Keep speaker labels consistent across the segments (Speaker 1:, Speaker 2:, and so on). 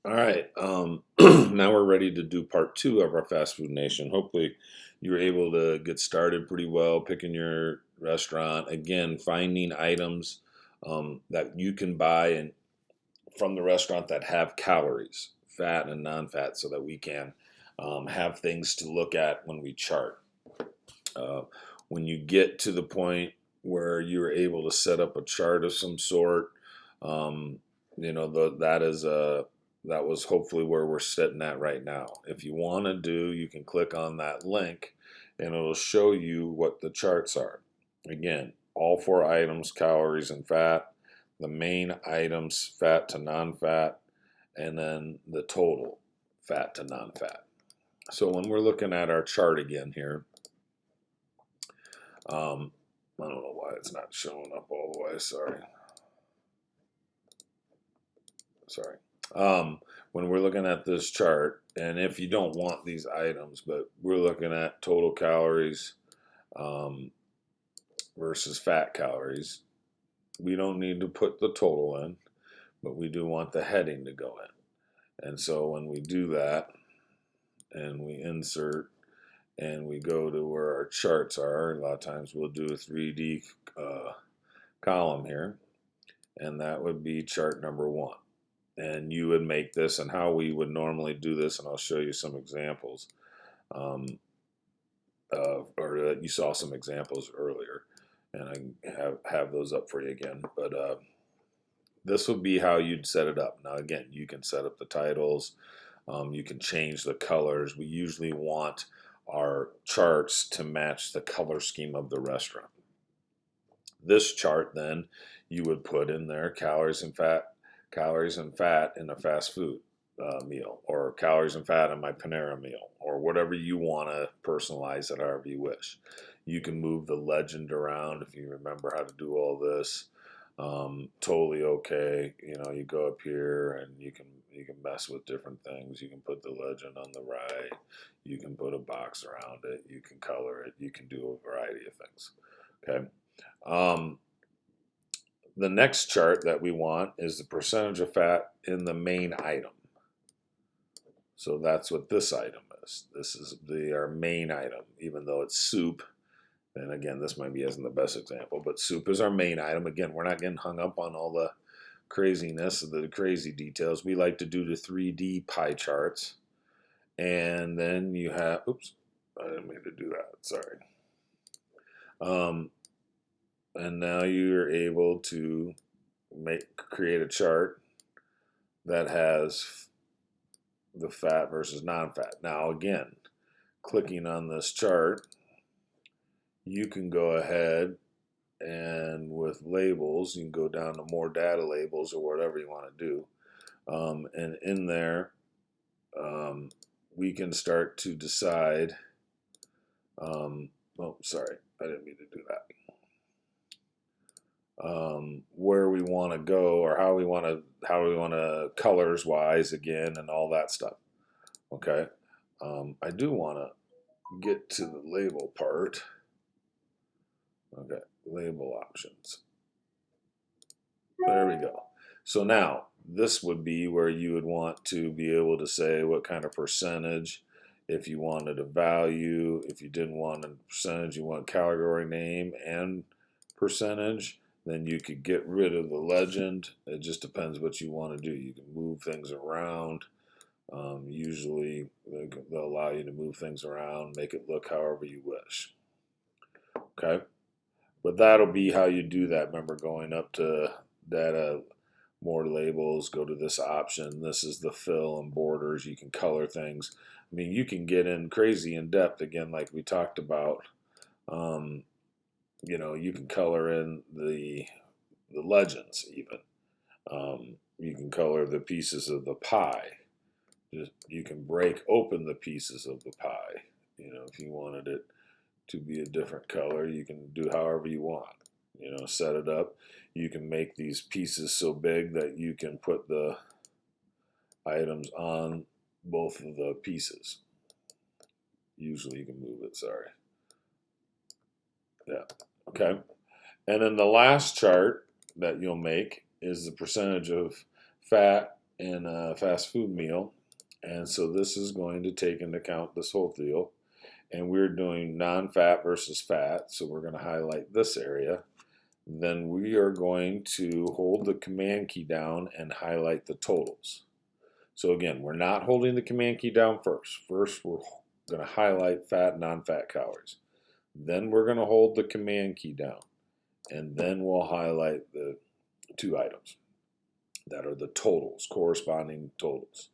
Speaker 1: All right. Now we're ready to do part two of our Fast Food Nation. Hopefully, you were able to get started pretty well picking your restaurant. Again, finding items that you can buy and from the restaurant that have calories, fat and non-fat, so that we can have things to look at when we chart. Uh, when you get to the point where you're able to set up a chart of some sort, um, that is that was hopefully where we're sitting at right now. If you want to do, you can click on that link, and it'll show you what the charts are. Again, all four items, calories and fat, the main items, fat to non-fat, and then the total, fat to non-fat. So when we're looking at our chart again here, um, I don't know why it's not showing up all the way. Sorry. When we're looking at this chart, and if you don't want these items, but we're looking at total calories um, versus fat calories, we don't need to put the total in, but we do want the heading to go in. And so when we do that, and we insert, and we go to where our charts are, a lot of times we'll do a 3D column here, and that would be chart number one. And you would make this, and how we would normally do this, and I'll show you some examples. Or you saw some examples earlier, and I have those up for you again. But this would be how you'd set it up. Now, again, you can set up the titles. You can change the colors. We usually want our charts to match the color scheme of the restaurant. This chart, then, you would put in there calories and fat in a fast food meal, or calories and fat in my Panera meal, or whatever you want to personalize it however you wish. You can move the legend around if you remember how to do all this. Totally okay. You go up here and you can mess with different things. You can put the legend on the right. You can put a box around it. You can color it. You can do a variety of things. Okay. Um, the next chart that we want is the percentage of fat in the main item. So that's what this item is. This is our main item, even though it's soup. And again, this might be isn't the best example, but soup is our main item. Again, we're not getting hung up on all the craziness of the crazy details. We like to do the 3D pie charts. And then you have, oops, I didn't mean to do that. Sorry. And now you're able to create a chart that has the fat versus non-fat. Now again, clicking on this chart, you can go ahead and with labels, you can go down to more data labels or whatever you want to do. And in there, we can start to decide, sorry, I didn't mean to do that. Where we want to go, or how we want to colors wise again, and all that stuff. Okay. I do want to get to the label part. Okay, label options. There we go. So now this would be where you would want to be able to say what kind of percentage. If you wanted a value, if you didn't want a percentage, you want category name and percentage, then you could get rid of the legend. It just depends what you want to do. You can move things around. Usually they'll allow you to move things around, make it look however you wish. Okay, but that'll be how you do that. Remember, going up to data, more labels, go to this option. This is the fill and borders. You can color things. I mean, you can get in crazy in depth again, like we talked about. You can color in the legends even. You can color the pieces of the pie. You can break open the pieces of the pie. If you wanted it to be a different color, you can do however you want. Set it up. You can make these pieces so big that you can put the items on both of the pieces. Usually you can move it, sorry. Yeah, okay. And then the last chart that you'll make is the percentage of fat in a fast food meal. And so this is going to take into account this whole deal. And we're doing non-fat versus fat. So we're going to highlight this area. Then we are going to hold the command key down and highlight the totals. So again, we're not holding the command key down first. First, we're going to highlight fat, non-fat calories. Then we're going to hold the command key down. And then we'll highlight the two items that are the totals, corresponding totals.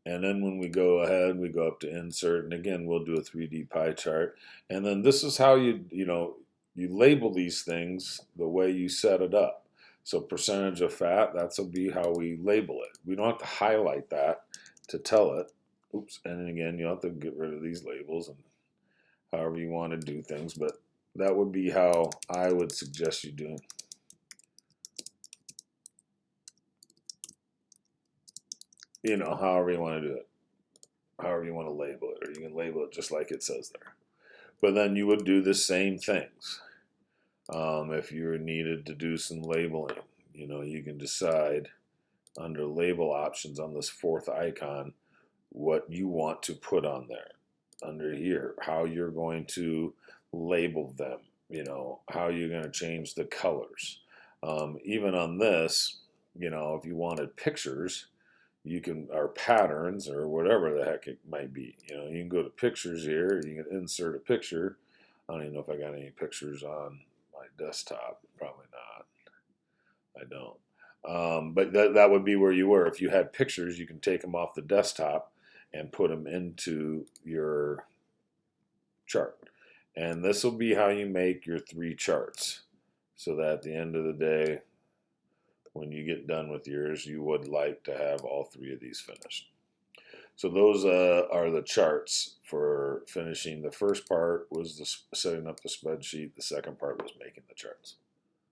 Speaker 1: And then when we go ahead, we go up to insert, and again, we'll do a 3D pie chart. And then this is how you label these things the way you set it up. So percentage of fat, that'll be how we label it. We don't have to highlight that to tell it. Oops, and then again, you'll have to get rid of these labels and however you want to do things, but that would be how I would suggest you doing. However you want to do it, however you want to label it, or you can label it just like it says there. But then you would do the same things. If you're needed to do some labeling, you can decide under label options on this fourth icon what you want to put on there. Under here, how you're going to label them, how you're going to change the colors. Even on this, if you wanted pictures, you can, or patterns, or whatever the heck it might be. You can go to pictures here, you can insert a picture. I don't even know if I got any pictures on my desktop. Probably not. I don't. But that would be where you were. If you had pictures, you can take them off the desktop and put them into your chart. And this will be how you make your 3 charts. So that at the end of the day, when you get done with yours, you would like to have all 3 of these finished. So those are the charts for finishing. The first part was setting up the spreadsheet. The second part was making the charts.